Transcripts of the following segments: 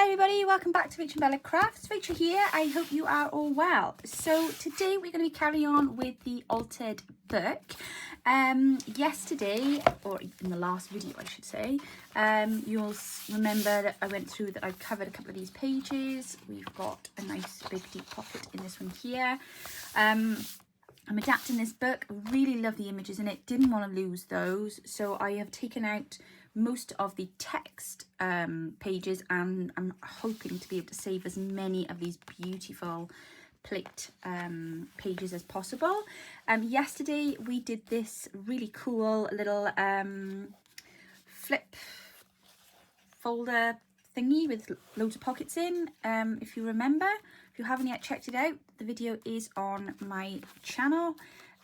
Hi everybody, welcome back to RachandBella Crafts. Rachel here, I hope you are all well. So today we're going to be carrying on with the altered book. Yesterday, or in the last video I should say, you'll remember that I went through that I've covered a couple of these pages. We've got a nice big deep pocket in this one here. I'm adapting this book. I really love the images in it, didn't want to lose those, so I have taken out most of the text pages, and I'm hoping to be able to save as many of these beautiful plate pages as possible. Yesterday we did this really cool little flip folder thingy with loads of pockets in. If you remember, if you haven't yet checked it out, the video is on my channel.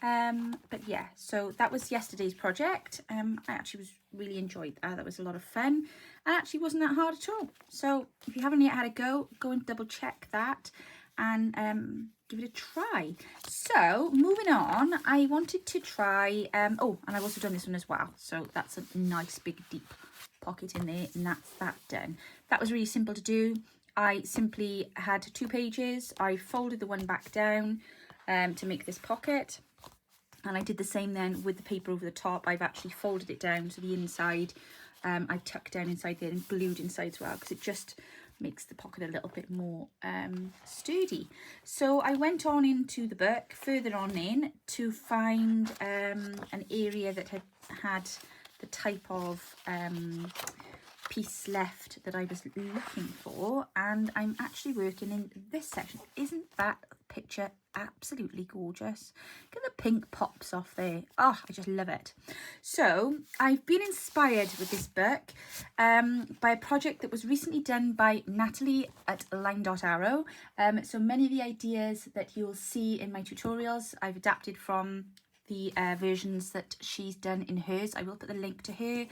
But yeah, so that was yesterday's project. I actually really enjoyed that. That was a lot of fun and actually wasn't that hard at all. So if you haven't yet had a go and double check that and give it a try. So moving on, I wanted to try oh, and I've also done this one as well, so that's a nice big deep pocket in there, and that's that done. That was really simple to do. I simply had 2 pages. I folded the one back down to make this pocket. And I did the same then with the paper over the top. I've actually folded it down so the inside I tucked down inside there and glued inside as well, because it just makes the pocket a little bit more sturdy. So I went on into the book further on in to find an area that had the type of piece left that I was looking for, and I'm actually working in this section. Isn't that picture absolutely gorgeous? Look at the pink pops off there. Oh, I just love it. So I've been inspired with this book by a project that was recently done by Nathalie at Line Dot Arrow. So many of the ideas that you'll see in my tutorials I've adapted from the versions that she's done in hers. I will put the link to her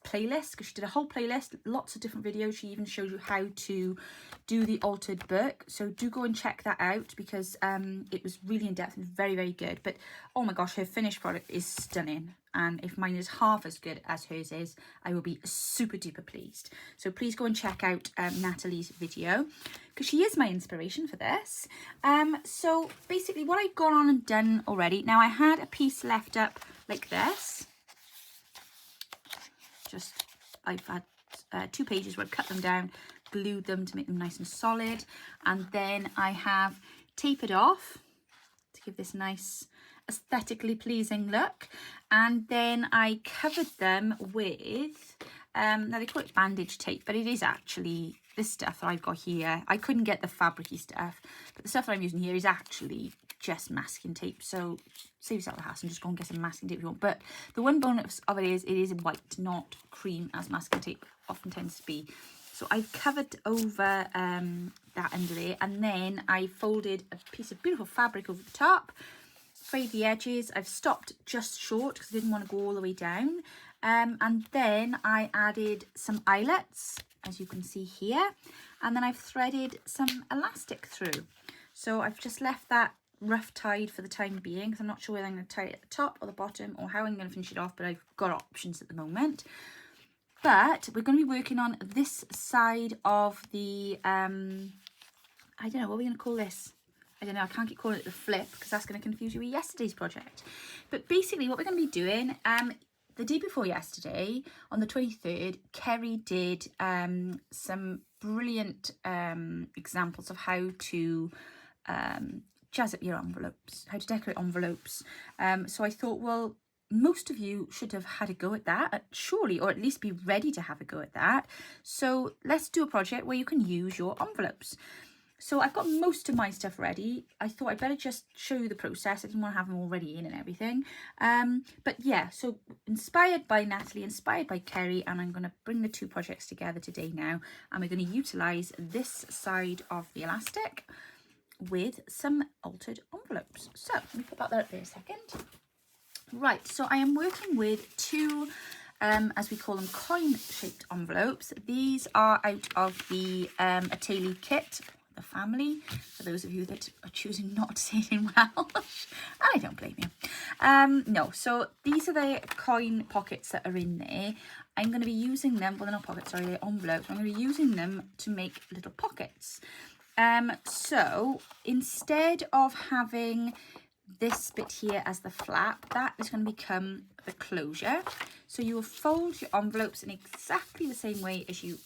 playlist, because she did a whole playlist, lots of different videos. She even shows you how to do the altered book, so do go and check that out, because it was really in depth and very, very good. But oh my gosh, her finished product is stunning, and if mine is half as good as hers is, I will be super duper pleased. So please go and check out Nathalie's video, because she is my inspiration for this. So basically what I've gone on and done already, now I had a piece left up like this. Just, I've had 2 pages where I've cut them down, glued them to make them nice and solid, and then I have tapered off to give this nice aesthetically pleasing look, and then I covered them with now they call it bandage tape, but it is actually this stuff that I've got here. I couldn't get the fabricy stuff, but the stuff that I'm using here is actually just masking tape, so save yourself the hassle and just go and get some masking tape if you want. But the one bonus of it is white, not cream, as masking tape often tends to be. So I've covered over that under there, and then I folded a piece of beautiful fabric over the top, frayed the edges. I've stopped just short because I didn't want to go all the way down, and then I added some eyelets, as you can see here, and then I've threaded some elastic through. So I've just left that rough tied for the time being, because I'm not sure whether I'm going to tie it at the top or the bottom or how I'm going to finish it off, but I've got options at the moment. But we're going to be working on this side of the I don't know what we're going to call this. I don't know, I can't keep calling it the flip because that's going to confuse you with yesterday's project. But basically what we're going to be doing, the day before yesterday, on the 23rd, Kerry did some brilliant examples of how to jazz up your envelopes, how to decorate envelopes. So I thought, well, most of you should have had a go at that, surely, or at least be ready to have a go at that. So let's do a project where you can use your envelopes. So I've got most of my stuff ready. I thought I'd better just show you the process. I didn't want to have them already in and everything. But yeah, so inspired by Nathalie, inspired by Kerry, and I'm going to bring the 2 projects together today now. And we're going to utilise this side of the elastic with some altered envelopes. So let me put that there up there a second. Right, so I am working with 2 as we call them, coin-shaped envelopes. These are out of the Nathalie kit, the family, for those of you that are choosing not to say it in Welsh. I don't blame you. No, so these are the coin pockets that are in there. I'm going to be using them, well, they're not pockets, sorry, they're envelopes. I'm going to be using them to make little pockets. So instead of having this bit here as the flap, that is going to become the closure. So you will fold your envelopes in exactly the same way as you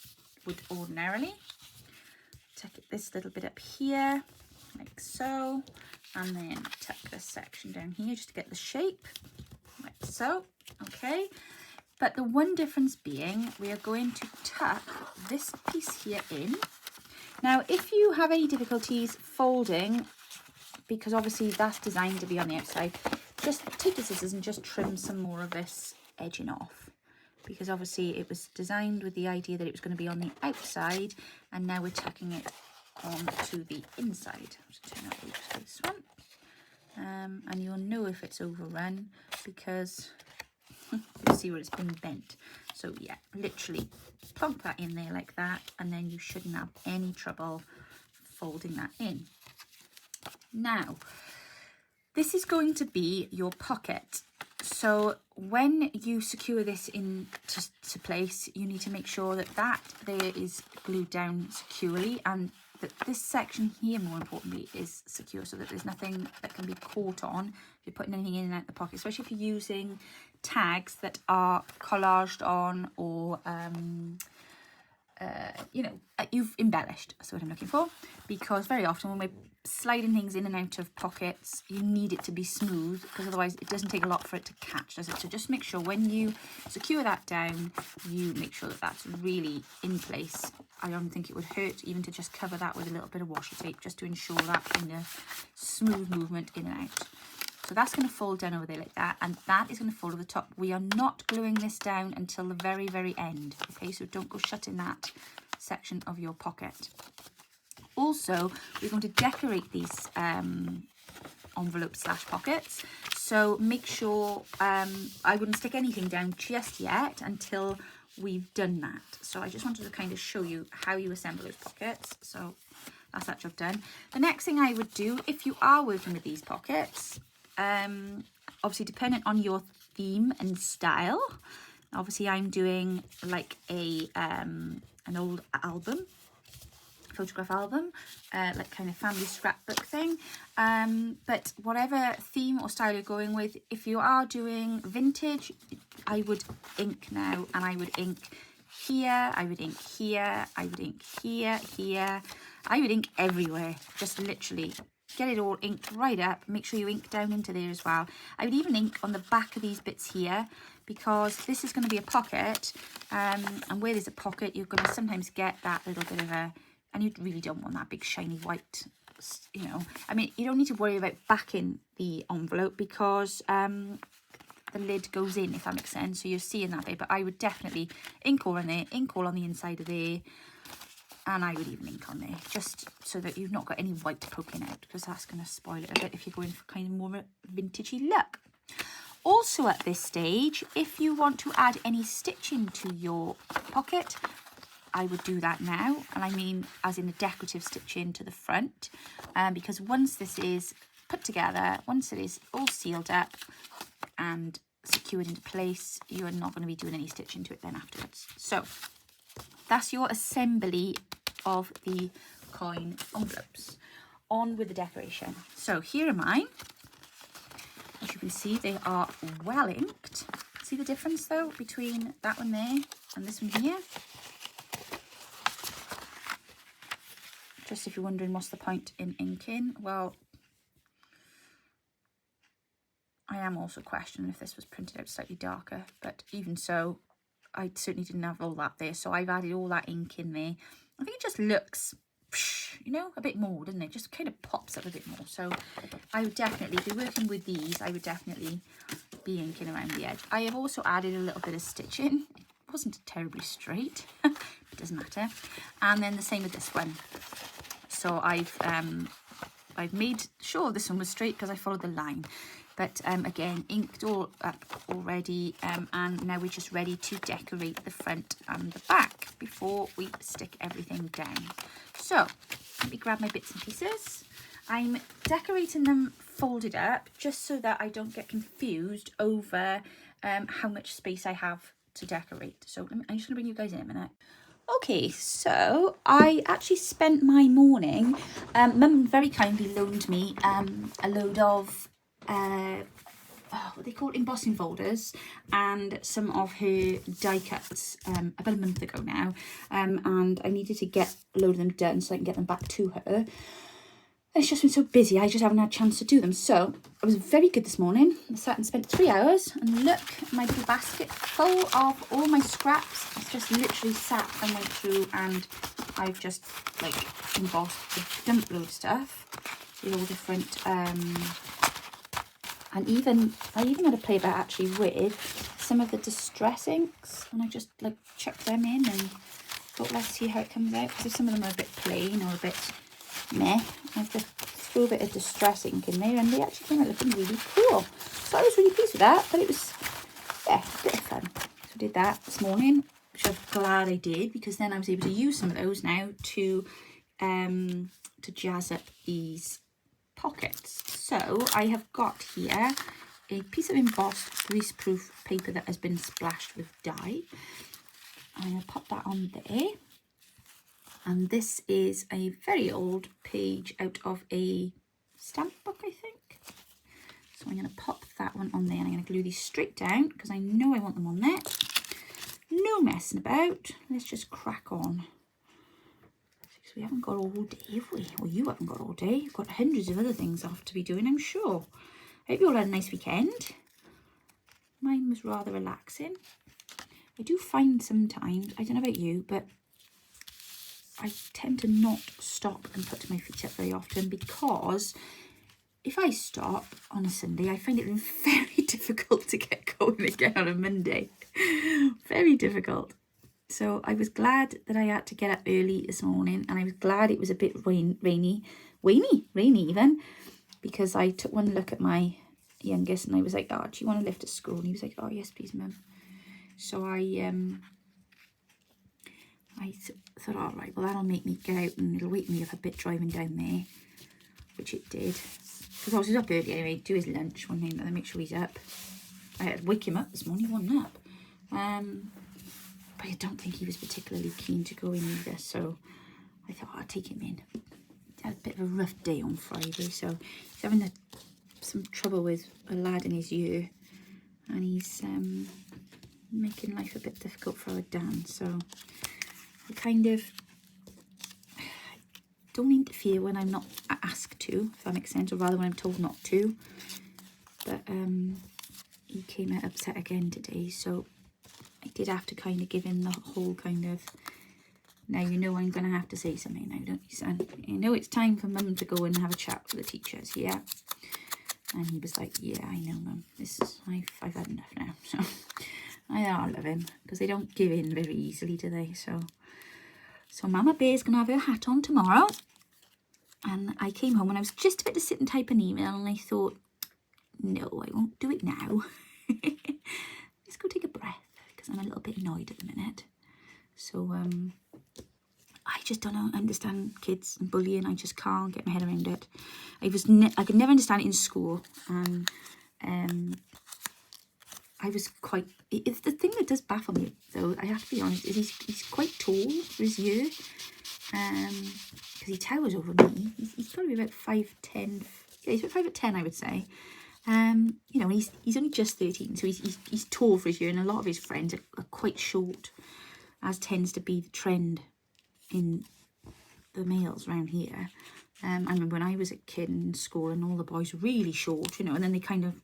would ordinarily. Tuck this little bit up here, like so, and then tuck this section down here just to get the shape, like so, okay. But the one difference being, we are going to tuck this piece here in. Now, if you have any difficulties folding, because obviously that's designed to be on the outside, just take the scissors and just trim some more of this edging off, because obviously it was designed with the idea that it was going to be on the outside, and now we're tucking it onto the inside. Just turn that over to this one, and you'll know if it's overrun because you'll see where it's been bent. So yeah, literally plonk that in there like that, and then you shouldn't have any trouble folding that in. Now, this is going to be your pocket. So when you secure this into place, you need to make sure that that there is glued down securely, and that this section here, more importantly, is secure, so that there's nothing that can be caught on if you're putting anything in and out the pocket, especially if you're using tags that are collaged on, or you know, you've embellished, that's what I'm looking for, because very often when we're sliding things in and out of pockets, you need it to be smooth, because otherwise it doesn't take a lot for it to catch, does it? So just make sure when you secure that down, you make sure that that's really in place. I don't think it would hurt even to just cover that with a little bit of washi tape, just to ensure that kind of smooth movement in and out. So that's going to fold down over there like that, and that is going to fold over the top. We are not gluing this down until the very, very end, okay? So don't go shutting that section of your pocket. Also, we're going to decorate these envelopes / pockets. So make sure, I wouldn't stick anything down just yet until we've done that. So I just wanted to kind of show you how you assemble those pockets. So that's that job done. The next thing I would do, if you are working with these pockets, obviously dependent on your theme and style, obviously I'm doing like a an old album, photograph album, like kind of family scrapbook thing, but whatever theme or style you're going with, if you are doing vintage, I would ink now, and I would ink here, I would ink here, I would ink here, I would ink everywhere, just literally get it all inked right up. Make sure you ink down into there as well. I would even ink on the back of these bits here, because this is going to be a pocket, and where there's a pocket, you're going to sometimes get that little bit of a, and you really don't want that big shiny white, you know. I mean, you don't need to worry about backing the envelope, because the lid goes in, if that makes sense, so you're seeing that there. But I would definitely ink all in there, ink all on the inside of there, and I would even ink on there, just so that you've not got any white poking out, because that's going to spoil it a bit if you're going for kind of more vintagey look. Also at this stage, if you want to add any stitching to your pocket, I would do that now, and I mean as in a decorative stitching to the front, because once this is put together, once it is all sealed up and secured into place, you are not going to be doing any stitching to it then afterwards. So that's your assembly of the coin envelopes. On with the decoration. So here are mine. As you can see, they are well inked. See the difference though between that one there and this one here? Just if you're wondering what's the point in inking, well, I am also questioning if this was printed out slightly darker, but even so, I certainly didn't have all that there, so I've added all that ink in there. I think it just looks, you know, a bit more, doesn't it? Just kind of pops up a bit more. So I would definitely, if you're working with these, I would definitely be inking around the edge. I have also added a little bit of stitching. It wasn't terribly straight, it doesn't matter. And then the same with this one. So I've made sure this one was straight because I followed the line. But again, inked all up already, and now we're just ready to decorate the front and the back before we stick everything down. So let me grab my bits and pieces. I'm decorating them folded up just so that I don't get confused over how much space I have to decorate. So I'm just gonna bring you guys in a minute. Okay, so I actually spent my morning, Mum very kindly loaned me a load of what they call embossing folders and some of her die cuts about a month ago now, and I needed to get a load of them done so I can get them back to her. It's just been so busy, I just haven't had a chance to do them. So I was very good this morning. I sat and spent 3 hours, and look, my little basket full of all my scraps. It's just literally sat and went through, and I've just like embossed a dump load of stuff with all different and I even had to play about actually with some of the distress inks, and I just like chucked them in and thought, let's see how it comes out, because if some of them are a bit plain or a bit meh, I have to throw a bit of distress ink in there, and they actually came out looking really cool. So I was really pleased with that, but it was, yeah, a bit of fun. So I did that this morning, which I'm glad I did, because then I was able to use some of those now to jazz up these pockets. So I have got here a piece of embossed greaseproof paper that has been splashed with dye. I'm going to pop that on there. And this is a very old page out of a stamp book, I think. So I'm going to pop that one on there, and I'm going to glue these straight down because I know I want them on there. No messing about. Let's just crack on. So we haven't got all day, have we? Well, you haven't got all day. You've got hundreds of other things I have to be doing, I'm sure. I hope you all had a nice weekend. Mine was rather relaxing. I do find sometimes, I don't know about you, but I tend to not stop and put my feet up very often, because if I stop on a Sunday, I find it very difficult to get going again on a Monday. Very difficult. So I was glad that I had to get up early this morning, and I was glad it was a bit rainy even, because I took one look at my youngest and I was like, oh, do you want to lift at school? And he was like, oh, yes, please, Mum. So I thought, all right, well, that'll make me get out, and it'll wake me up a bit driving down there, which it did. Because I was up early anyway, do his lunch one thing, and then make sure he's up. I had to wake him up this morning, he wasn't up. But I don't think he was particularly keen to go in either, so I thought, I'd take him in. He had a bit of a rough day on Friday, so he's having some trouble with a lad in his year, and he's making life a bit difficult for our Dan. So I kind of don't interfere when I'm not asked to, if that makes sense, or rather when I'm told not to. But he came out upset again today, so I did have to kind of give him the whole kind of, now you know I'm going to have to say something now, don't you, son? You know it's time for Mum to go and have a chat with the teachers, yeah? And he was like, yeah, I know, Mum. I've had enough now. So I love him, because they don't give in very easily, do they? So Mama Bear's going to have her hat on tomorrow. And I came home and I was just about to sit and type an email, and I thought, no, I won't do it now. Let's go take a breath, because I'm a little bit annoyed at the minute. So I just don't understand kids and bullying. I just can't get my head around it. I could never understand it in school. I was quite, it's the thing that does baffle me, though, I have to be honest, is he's quite tall for his year, because he towers over me. He's probably about 5'10", yeah, he's about 5'10", I would say. You know, he's only just 13, so he's tall for his year, and a lot of his friends are quite short, as tends to be the trend in the males around here. I remember when I was a kid in school, and all the boys were really short, you know, and then they kind of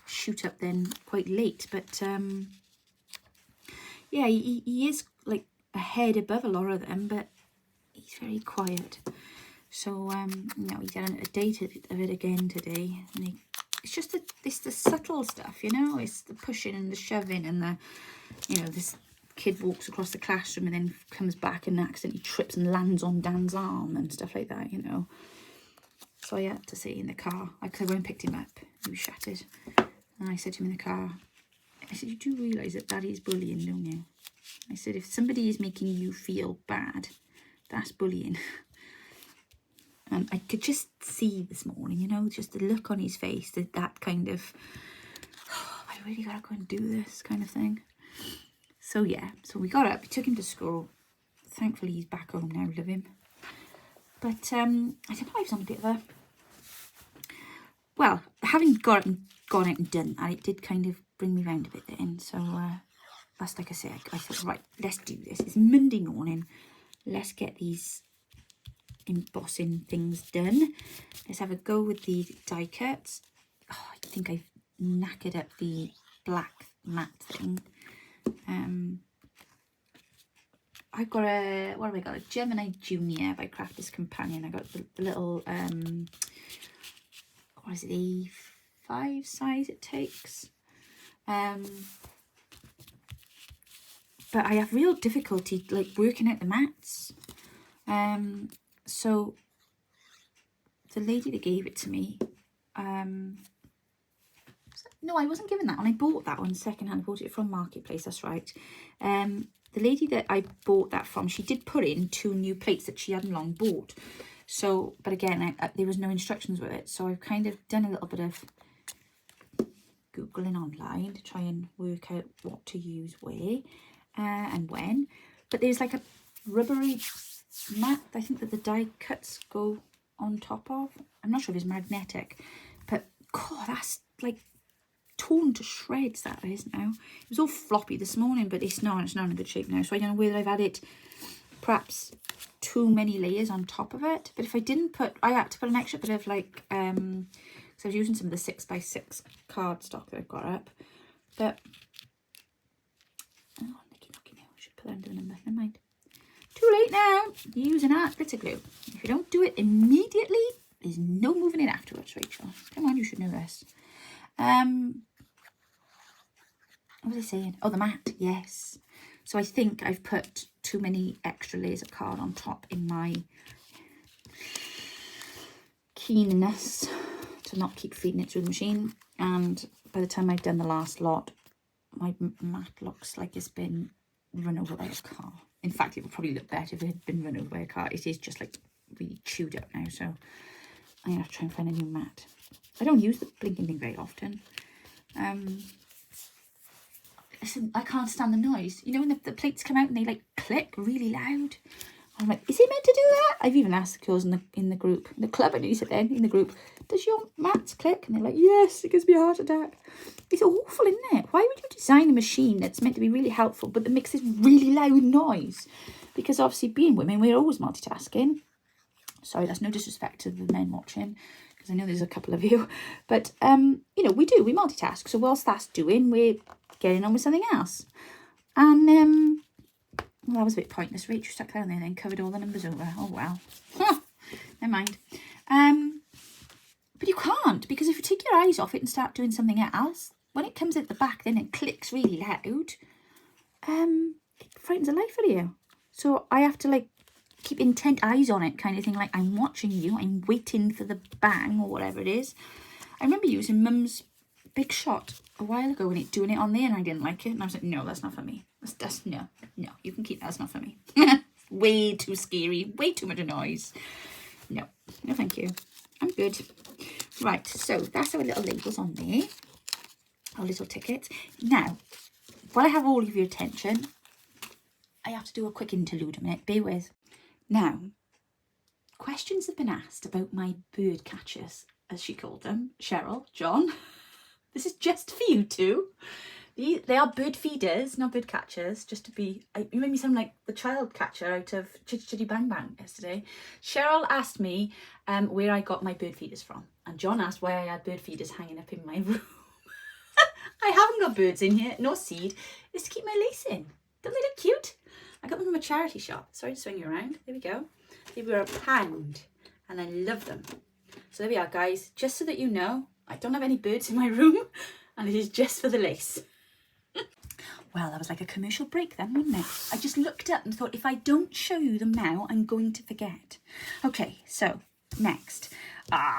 shoot up then quite late. But yeah, he is like a head above a lot of them, but he's very quiet. So you know, he's had a date of it again today, and it's just it's the subtle stuff, you know. It's the pushing and the shoving, and the, you know, this kid walks across the classroom and then comes back and accidentally trips and lands on Dan's arm and stuff like that, you know. So I had to say in the car, because I went and picked him up, he was shattered, and I said to him in the car, I said, you do realise that is bullying, don't you? I said, if somebody is making you feel bad, that's bullying. I could just see this morning, you know, just the look on his face, that kind of, oh, I really gotta go and do this kind of thing. So yeah, so we got up, we took him to school. Thankfully he's back home now, love him. But I don't know, I was on a bit of a, well, having gone out and done that, it did kind of bring me round a bit then. So that's, like I say, I thought, right, let's do this. It's Monday morning. Let's get these embossing things done. Let's have a go with the die cuts. Oh, I think I've knackered up the black matte thing. I've got a, what have I got? A Gemini Junior by Crafty's Companion. I got the little, what is it, A5 size it takes. But I have real difficulty like working out the mats. So the lady that gave it to me, no, I wasn't given that one. I bought that one secondhand. I bought it from Marketplace, that's right. The lady that I bought that from, she did put in 2 new plates that she hadn't long bought. So, but again, there was no instructions with it. So I've kind of done a little bit of Googling online to try and work out what to use where and when. But there's like a rubbery mat, I think, that the die cuts go on top of. I'm not sure if it's magnetic, but God, that's like torn to shreds, that is now. It was all floppy this morning, but it's not in a good shape now. So I don't know whether I've added perhaps too many layers on top of it. But if I didn't put, I had to put an extra bit of like, because I was using some of the 6x6 cardstock that I've got up. But, oh, Nicky, I should put that under the number, never mind. Too late now, you're using art glitter glue. If you don't do it immediately, there's no moving it afterwards, Rachel. Come on, you should know this. What was I saying? Oh, the mat, yes. So I think I've put too many extra layers of card on top in my keenness to not keep feeding it through the machine. And by the time I've done the last lot, my mat looks like it's been run over by a car. In fact, it would probably look better if it had been run over by a car. It is just like really chewed up now, so I'm gonna have to try and find a new mat. I don't use the blinking thing very often. Listen, I can't stand the noise. You know when the plates come out and they like click really loud? I'm like, is it meant to do that? I've even asked the girls in the group, in the club, I know you said then, in the group, does your mats click? And they're like, yes, it gives me a heart attack. It's awful, isn't it? Why would you design a machine that's meant to be really helpful, but that makes this really loud noise? Because obviously being women, we're always multitasking. Sorry, that's no disrespect to the men watching, because I know there's a couple of you. But, you know, we multitask. So whilst that's doing, we're getting on with something else. And, well, that was a bit pointless. Rachel stuck down there and then covered all the numbers over. Oh, well. Huh. Never mind. But you can't, because if you take your eyes off it and start doing something else, when it comes at the back, then it clicks really loud. It frightens the life out of you. So I have to, like, keep intent eyes on it kind of thing. Like, I'm watching you. I'm waiting for the bang or whatever it is. I remember using Mum's Big Shot a while ago when doing it on there, and I didn't like it. And I was like, no, that's not for me. That's no, you can keep that. That's not for me. Way too scary. Way too much noise. No, thank you. I'm good. Right, so that's our little labels on there. Our little tickets. Now, while I have all of your attention, I have to do a quick interlude a minute. Bear with. Now, questions have been asked about my bird catchers, as she called them. Cheryl, John, this is just for you two. They are bird feeders, not bird catchers, just to be... You made me sound like the child catcher out of Chitty Chitty Bang Bang yesterday. Cheryl asked me where I got my bird feeders from. And John asked why I had bird feeders hanging up in my room. I haven't got birds in here, nor seed. It's to keep my lace in. Don't they look cute? I got them from a charity shop. Sorry to swing you around. There we go. They were £1 and I love them. So there we are, guys. Just so that you know, I don't have any birds in my room and it is just for the lace. Well, that was like a commercial break then, wasn't it? I just looked up and thought, if I don't show you them now, I'm going to forget. Okay, so next.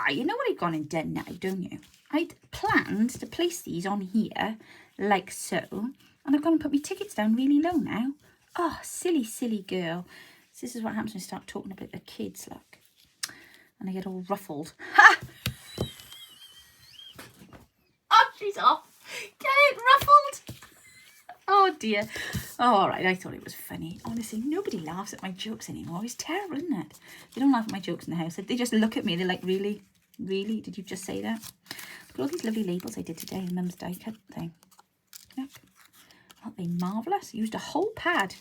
You know what I've gone and done now, don't you? I'd planned to place these on here like so. And I've gone and put my tickets down really low now. Oh, silly, silly girl. So this is what happens when you start talking about the kids, look. and I get all ruffled. Ha! Oh, she's off. Get it ruffled. Oh dear. Oh, all right, I thought it was funny. Honestly, nobody laughs at my jokes anymore. It's terrible, isn't it? They don't laugh at my jokes in the house. They just look at me. They're like, really? Really? Did you just say that? Look at all these lovely labels I did today in Mum's die cut thing. Look. Aren't they marvellous? Used a whole pad.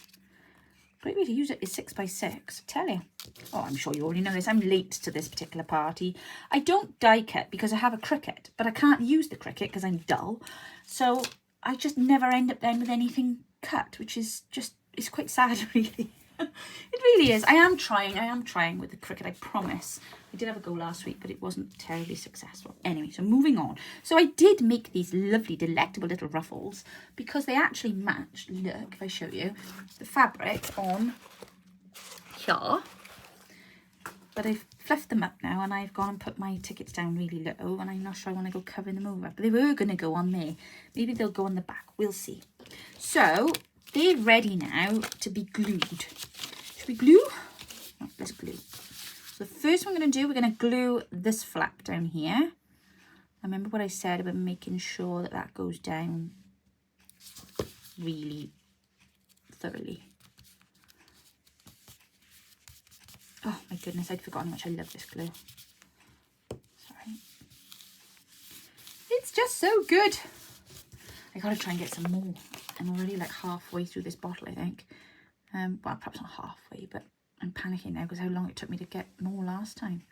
Great way to use it is 6x6. I tell you. Oh, I'm sure you already know this. I'm late to this particular party. I don't die cut because I have a Cricut, but I can't use the Cricut because I'm dull. So I just never end up then with anything cut, which is just, it's quite sad, really. It really is. I am trying with the Cricut, I promise. I did have a go last week, but it wasn't terribly successful. Anyway, so moving on. So I did make these lovely, delectable little ruffles because they actually matched, look, if I show you, the fabric on here. But I've fluffed them up now and I've gone and put my tickets down really low and I'm not sure I want to go covering them over. But they were going to go on there. Maybe they'll go on the back. We'll see. So they're ready now to be glued. Should we glue? Oh, let's glue. So the first one we're going to do, we're going to glue this flap down here. Remember what I said about making sure that that goes down really thoroughly. Oh my goodness, I'd forgotten how much I love this glue. Sorry. It's just so good. I gotta try and get some more. I'm already like halfway through this bottle, I think. Well, perhaps not halfway, but I'm panicking now because how long it took me to get more last time.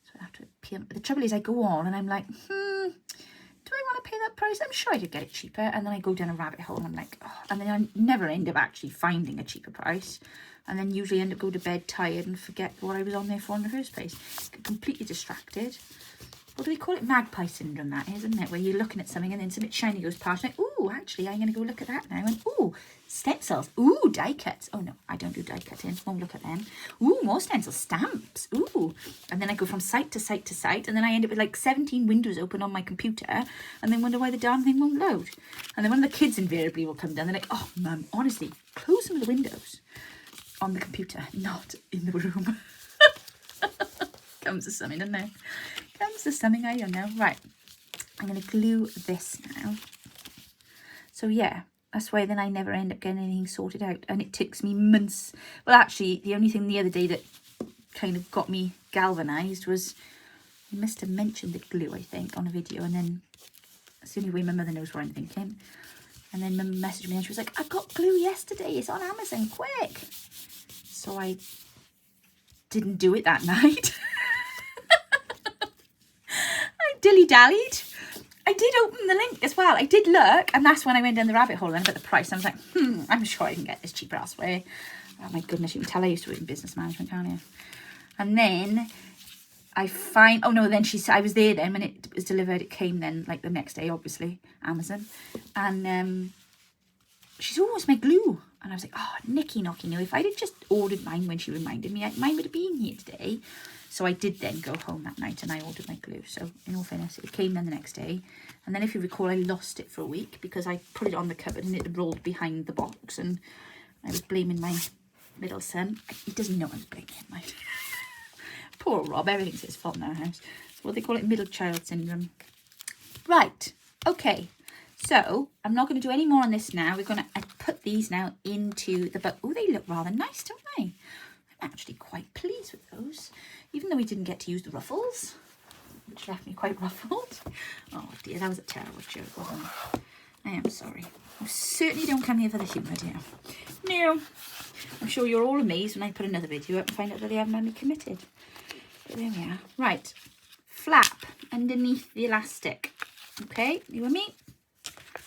So I have to pay. The trouble is I go on and I'm like, do I want to pay that price? I'm sure I could get it cheaper. And then I go down a rabbit hole and I'm like, oh, and then I never end up actually finding a cheaper price. And then usually end up going to bed tired and forget what I was on there for in the first place. Get completely distracted. What do they call it? Magpie syndrome, that is, isn't it? Where you're looking at something and then something shiny goes past. Like, ooh, actually, I'm going to go look at that now. And ooh, stencils. Ooh, die cuts. Oh, no, I don't do die cutting. Won't look at them. Ooh, more stencils. Stamps. Ooh. And then I go from site to site to site. And then I end up with like 17 windows open on my computer. And then wonder why the darn thing won't load. And then one of the kids invariably will come down. They're like, oh, Mum, honestly, close some of the windows on the computer, not in the room. Comes to something, doesn't it? Comes to something, I don't know. Right, I'm going to glue this now. So yeah, that's why then I never end up getting anything sorted out. And it takes me months. Well, actually, the only thing the other day that kind of got me galvanised was, I must have mentioned the glue, I think, on a video. And then that's the only way my mother knows where I'm thinking. And then Mum messaged me and she was like, I got glue yesterday. It's on Amazon, quick. So I didn't do it that night. I dilly-dallied. I did open the link as well. I did look, and that's when I went down the rabbit hole and about the price. I was like, I'm sure I can get this cheaper elsewhere. Oh my goodness, you can tell I used to work in business management, can't you? And then I find, oh no, then I was there then when it was delivered. It came then like the next day, obviously, Amazon. And she's always my glue. And I was like, oh, Nicky Knocky knew. If I'd have just ordered mine when she reminded me, mine would have been here today. So I did then go home that night and I ordered my glue. So in all fairness, it came then the next day. And then if you recall, I lost it for a week because I put it on the cupboard and it rolled behind the box. And I was blaming my middle son. He doesn't know I was blaming him, right? Poor Rob, everything's his fault in our house. It's what they call it, middle child syndrome. Right, okay. So I'm not going to do any more on this now. We're going to put these now into the book. Oh, they look rather nice, don't they? I'm actually quite pleased with those, even though we didn't get to use the ruffles, which left me quite ruffled. Oh dear, that was a terrible joke, wasn't it? I am sorry. I certainly don't come here for the humour, dear. No. I'm sure you're all amazed when I put another video up and find out that they haven't had me committed. But there we are. Right. Flap underneath the elastic. Okay, you and me?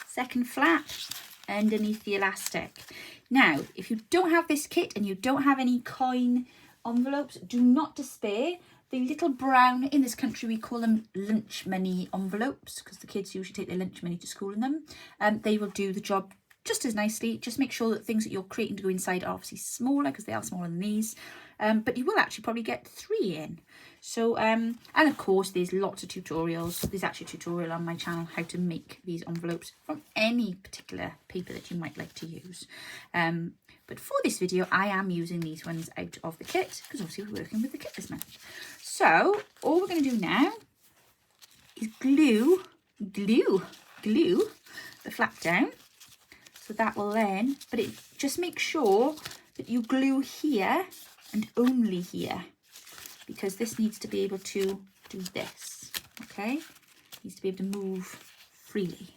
Second flap underneath the elastic. Now, if you don't have this kit and you don't have any coin envelopes, do not despair. The little brown, in this country we call them lunch money envelopes because the kids usually take their lunch money to school in them. They will do the job just as nicely. Just make sure that things that you're creating to go inside are obviously smaller, because they are smaller than these. But you will actually probably get 3 in. So, and of course, there's lots of tutorials. There's actually a tutorial on my channel how to make these envelopes from any particular paper that you might like to use. But for this video, I am using these ones out of the kit, because obviously we're working with the kit this month. So all we're going to do now is glue the flap down. So that will then, but it just make sure that you glue here and only here, because this needs to be able to do this, okay? It needs to be able to move freely.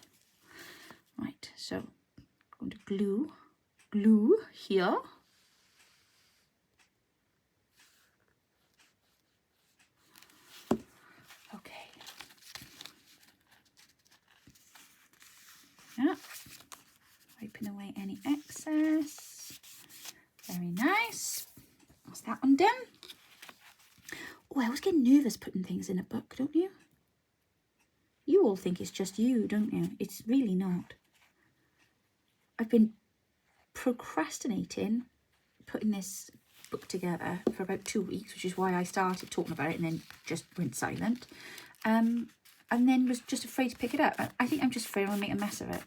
Right, so I'm going to glue here. Okay. Yeah. Wiping away any excess. Very nice. That's that one done. Oh, I always get nervous putting things in a book, don't you? You all think it's just you, don't you? It's really not. I've been procrastinating putting this book together for about 2 weeks, which is why I started talking about it and then just went silent. And then was just afraid to pick it up. I think I'm just afraid I'll make a mess of it.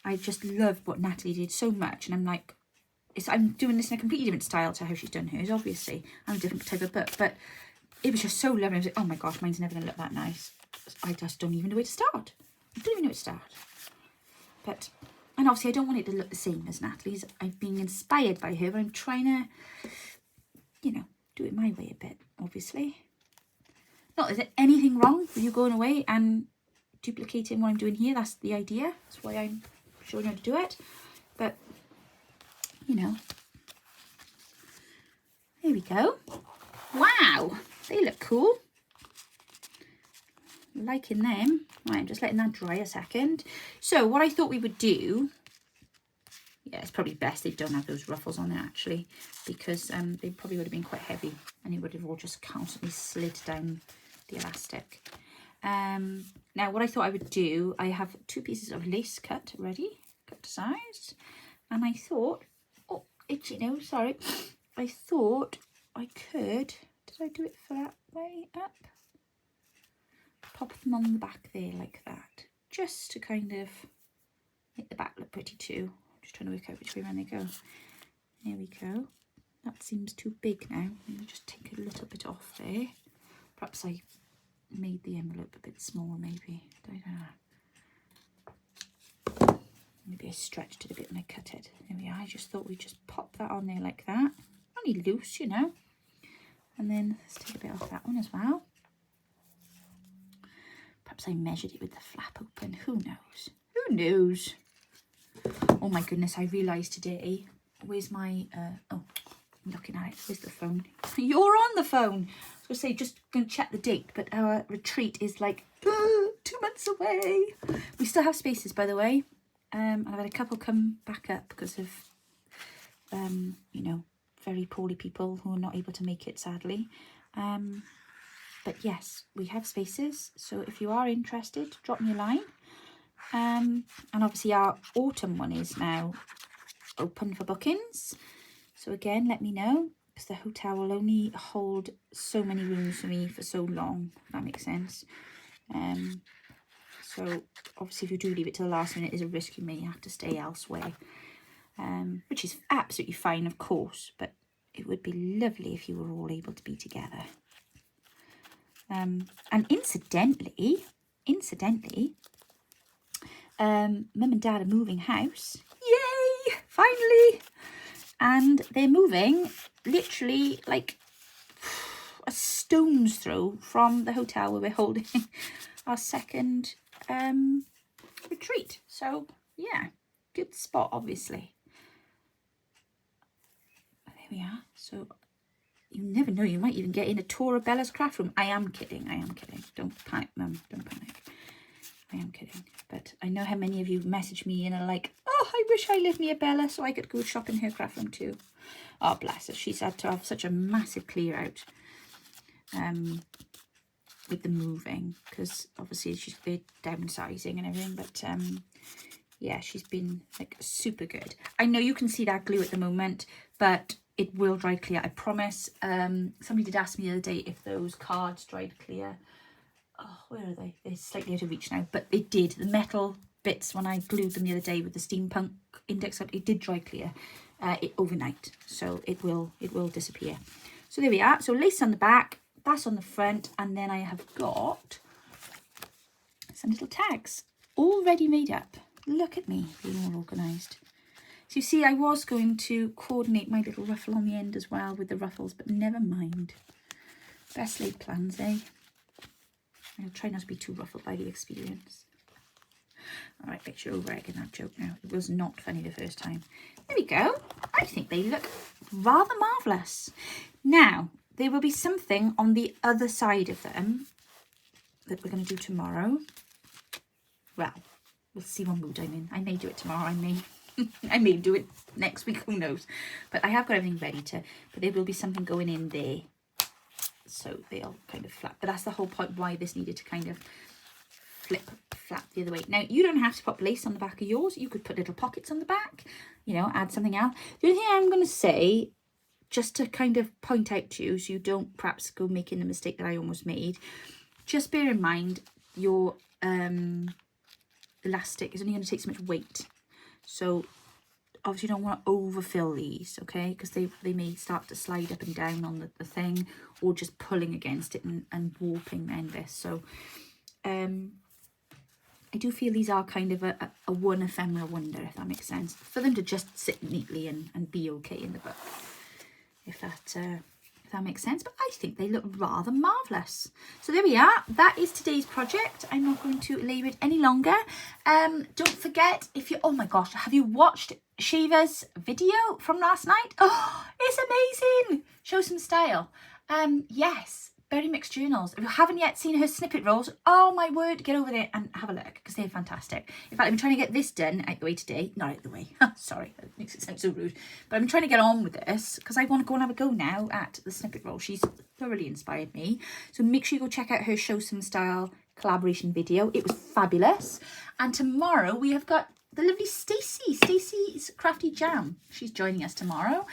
I just love what Nathalie did so much, and I'm like, I'm doing this in a completely different style to how she's done hers, obviously. I'm a different type of book, but it was just so lovely. I was like, oh my gosh, mine's never going to look that nice. I just don't even know where to start. I don't even know where to start. But, and obviously I don't want it to look the same as Nathalie's. I've been inspired by her, but I'm trying to, you know, do it my way a bit, obviously. Not, is there anything wrong with you going away and duplicating what I'm doing here? That's the idea. That's why I'm showing you how to do it. But, you know, there we go. Wow, they look cool. Liking them. Right, I'm just letting that dry a second. So what I thought we would do, yeah, it's probably best they don't have those ruffles on there actually, because they probably would have been quite heavy and it would have all just constantly slid down the elastic. Now what I thought I would do, I have 2 pieces of lace cut ready, cut to size, and I thought, oh, itchy nose, sorry. I thought I could, did I do it for that way up? Pop them on the back there like that, just to kind of make the back look pretty too. Just trying to work out which way around they go. There we go. That seems too big now. Let me just take a little bit off there. Perhaps I made the envelope a bit small, maybe. I don't know. Maybe I stretched it a bit when I cut it. There we are. I just thought we'd just pop that on there like that. Only loose, you know. And then let's take a bit off that one as well. Perhaps I measured it with the flap open. Who knows? Who knows? Oh my goodness, I realised today, where's my, oh, I'm looking at it. Where's the phone? You're on the phone. I was going to say, just going to check the date, but our retreat is like 2 months away. We still have spaces, by the way. I've had a couple come back up because of, you know, very poorly people who are not able to make it, sadly. But yes, we have spaces, so if you are interested, drop me a line. And obviously our autumn one is now open for bookings. So again, let me know, because the hotel will only hold so many rooms for me for so long, if that makes sense. So obviously if you do leave it to the last minute, there's a risk you may have to stay elsewhere, which is absolutely fine, of course, but it would be lovely if you were all able to be together. And incidentally, Mum and Dad are moving house. Yay! Finally! And they're moving literally like a stone's throw from the hotel where we're holding our second retreat. So yeah, good spot, obviously. There we are. So you never know, you might even get in a tour of Bella's craft room. I am kidding. Don't panic, Mum. Don't panic. I am kidding. But I know how many of you message me and are like, oh, I wish I lived near Bella so I could go shop in her craft room too. Oh, bless her. She's had to have such a massive clear out with the moving, because obviously they're downsizing and everything. But yeah, she's been like super good. I know you can see that glue at the moment, but it will dry clear, I promise. Somebody did ask me the other day if those cards dried clear. Oh, where are they? They're slightly out of reach now, but it did. The metal bits, when I glued them the other day with the steampunk index, it did dry clear overnight, so it will disappear. So there we are. So lace on the back, that's on the front, and then I have got some little tags already made up. Look at me being all organised. So you see, I was going to coordinate my little ruffle on the end as well with the ruffles, but never mind. Best laid plans, eh? I'll try not to be too ruffled by the experience. All right, bet you're over-egging that joke now. It was not funny the first time. There we go. I think they look rather marvellous. Now, there will be something on the other side of them that we're going to do tomorrow. Well, we'll see what mood I'm in. I may do it tomorrow. I may do it next week. Who knows? But I have got everything ready to. But there will be something going in there, so they'll kind of flap. But that's the whole point why this needed to kind of flap the other way. Now, you don't have to pop lace on the back of yours. You could put little pockets on the back. You know, add something else. The only thing I'm going to say, just to kind of point out to you, so you don't perhaps go making the mistake that I almost made. Just bear in mind your elastic is only going to take so much weight, so obviously you don't want to overfill these, okay, because they may start to slide up and down on the thing, or just pulling against it and warping the end this. So I do feel these are kind of a one ephemeral wonder, if that makes sense, for them to just sit neatly and be okay in the book, if that makes sense. But I think they look rather marvellous. So there we are. That is today's project. I'm not going to labour it any longer. Don't forget, if you, oh my gosh, have you watched Shiva's video from last night? Oh, it's amazing. Show some style. Yes, Berry Mixed Journals. If you haven't yet seen her snippet rolls, oh my word, get over there and have a look, because they're fantastic. In fact, I'm trying to get this done out the way today. Not out the way. Sorry, that makes it sound so rude. But I'm trying to get on with this because I want to go and have a go now at the snippet roll. She's thoroughly inspired me. So make sure you go check out her Show Some Style collaboration video. It was fabulous. And tomorrow we have got the lovely Stacey's Crafty Jam. She's joining us tomorrow.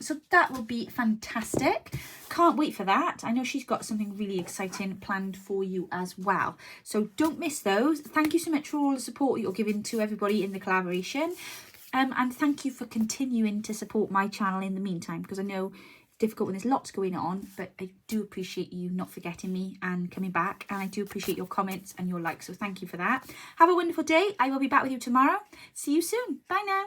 So that will be fantastic. Can't wait for that. I know she's got something really exciting planned for you as well. So don't miss those. Thank you so much for all the support you're giving to everybody in the collaboration. And thank you for continuing to support my channel in the meantime, because I know it's difficult when there's lots going on, but I do appreciate you not forgetting me and coming back, and I do appreciate your comments and your likes, so thank you for that. Have a wonderful day. I will be back with you tomorrow. See you soon. Bye now.